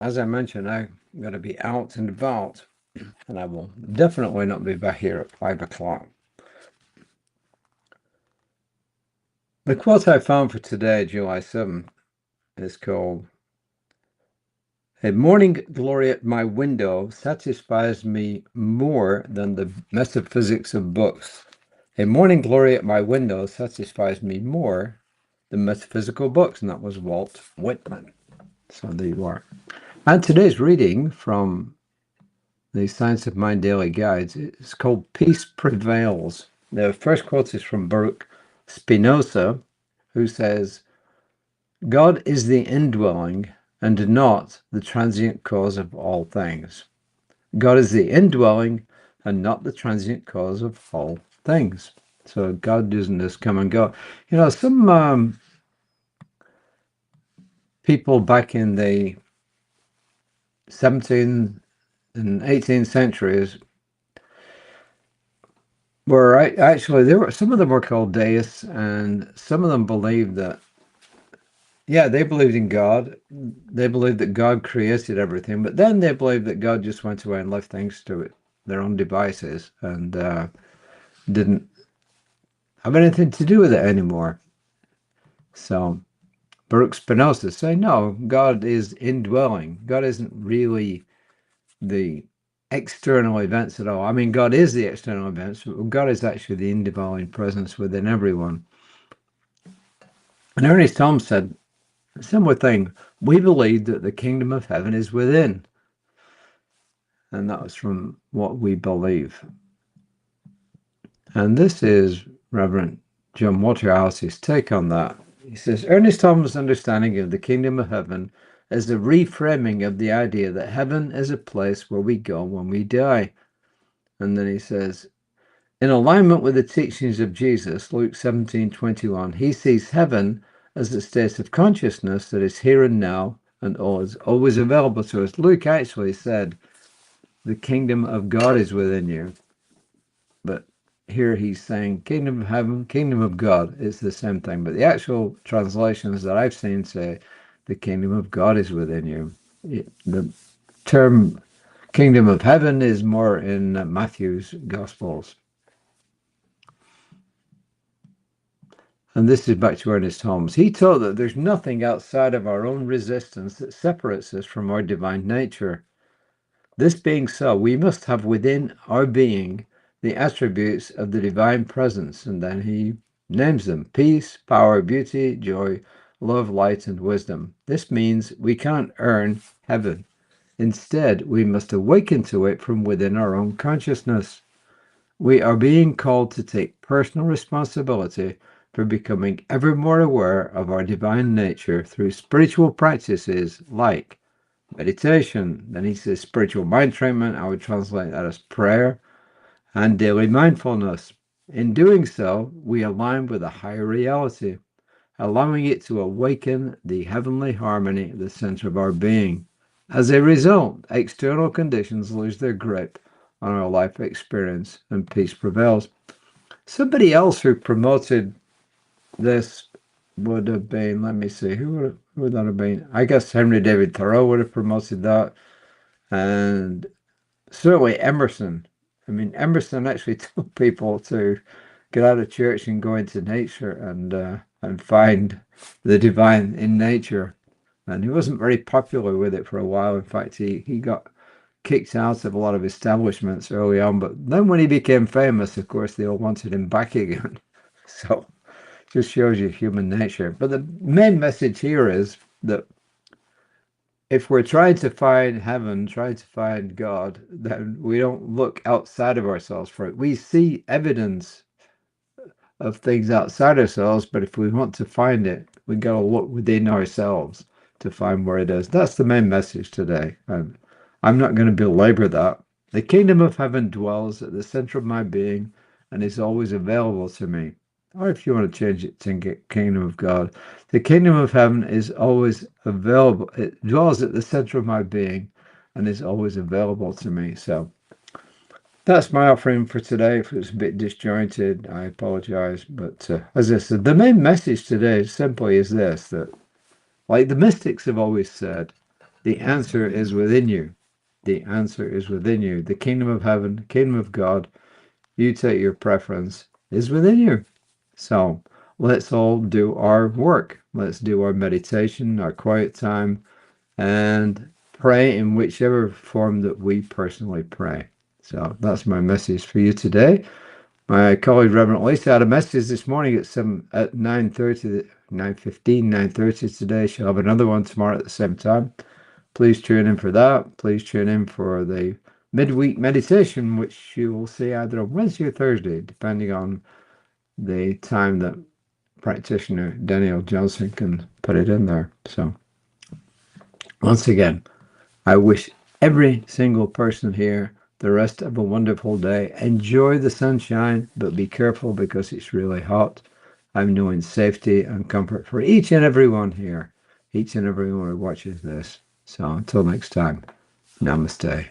as I mentioned, I'm going to be out and about, and I will definitely not be back here at 5 o'clock. The quote I found for today, July 7th, is called, "A morning glory at my window satisfies me more than the metaphysics of books. A morning glory at my window satisfies me more than metaphysical books." And that was Walt Whitman. So there you are. And today's reading from the Science of Mind Daily Guides is called Peace Prevails. The first quote is from Baruch Spinoza, who says, "God is the indwelling and not the transient cause of all things." God is the indwelling and not the transient cause of all things. So God doesn't just come and go. You know, some people back in the 17th and 18th centuries were actually, there were some of them were called deists, and some of them believed that, yeah, they believed in God. They believed that God created everything, but then they believed that God just went away and left things to their own devices and didn't have anything to do with it anymore. So Baruch Spinoza say, no, God is indwelling. God isn't really the external events at all. I mean, God is the external events, but God is actually the indwelling presence within everyone. And Ernest Holmes said a similar thing. We believe that the kingdom of heaven is within. And that was from What We Believe. And this is Reverend John Waterhouse's take on that. He says, Ernest Holmes' understanding of the kingdom of heaven is the reframing of the idea that heaven is a place where we go when we die. And then he says, in alignment with the teachings of Jesus, Luke 17:21, he sees heaven as a state of consciousness that is here and now and always available to us. Luke actually said, the kingdom of God is within you. But here he's saying kingdom of heaven, kingdom of God is the same thing. But the actual translations that I've seen say the kingdom of God is within you. The term kingdom of heaven is more in Matthew's Gospels. And this is back to Ernest Holmes. He taught that there's nothing outside of our own resistance that separates us from our divine nature. This being so, we must have within our being the attributes of the divine presence, and then he names them: peace, power, beauty, joy, love, light, and wisdom. This means we can't earn heaven. Instead, we must awaken to it from within our own consciousness. We are being called to take personal responsibility for becoming ever more aware of our divine nature through spiritual practices like meditation. Then he says spiritual mind training. I would translate that as prayer and daily mindfulness. In doing so, we align with a higher reality, allowing it to awaken the heavenly harmony at the center of our being. As a result, external conditions lose their grip on our life experience and peace prevails. Somebody else who promoted this would have been, let me see, who would that have been? I guess Henry David Thoreau would have promoted that. And certainly Emerson. I mean, Emerson actually told people to get out of church and go into nature and find the divine in nature. And he wasn't very popular with it for a while. In fact, he got kicked out of a lot of establishments early on. But then when he became famous, of course, they all wanted him back again. So just shows you human nature. But the main message here is that if we're trying to find heaven, trying to find God, then we don't look outside of ourselves for it. We see evidence of things outside ourselves, but if we want to find it, we got to look within ourselves to find where it is. That's the main message today. I'm not going to belabor that. The kingdom of heaven dwells at the center of my being and is always available to me. Or if you want to change it to kingdom of God, the kingdom of heaven is always available. It dwells at the center of my being and is always available to me. So that's my offering for today. If it's a bit disjointed, I apologize. But as I said, the main message today simply is this, that like the mystics have always said, The answer is within you. The answer is within you. The kingdom of heaven, kingdom of God, you take your preference, is within you. So let's all do our work. Let's do our meditation, our quiet time, and pray in whichever form that we personally pray. So that's my message for you today. My colleague Reverend Lisa had a message this morning at 9:30, 9:15, 9:30 today. She'll have another one tomorrow at the same time. Please tune in for that. Please tune in for the midweek meditation, which you will see either on Wednesday or Thursday, depending on the time that practitioner Daniel Johnson can put it in there. So once again, I wish every single person here the rest of a wonderful day. Enjoy the sunshine, but be careful because it's really hot. I'm knowing safety and comfort for each and every one here, each and every one who watches this. So until next time, namaste.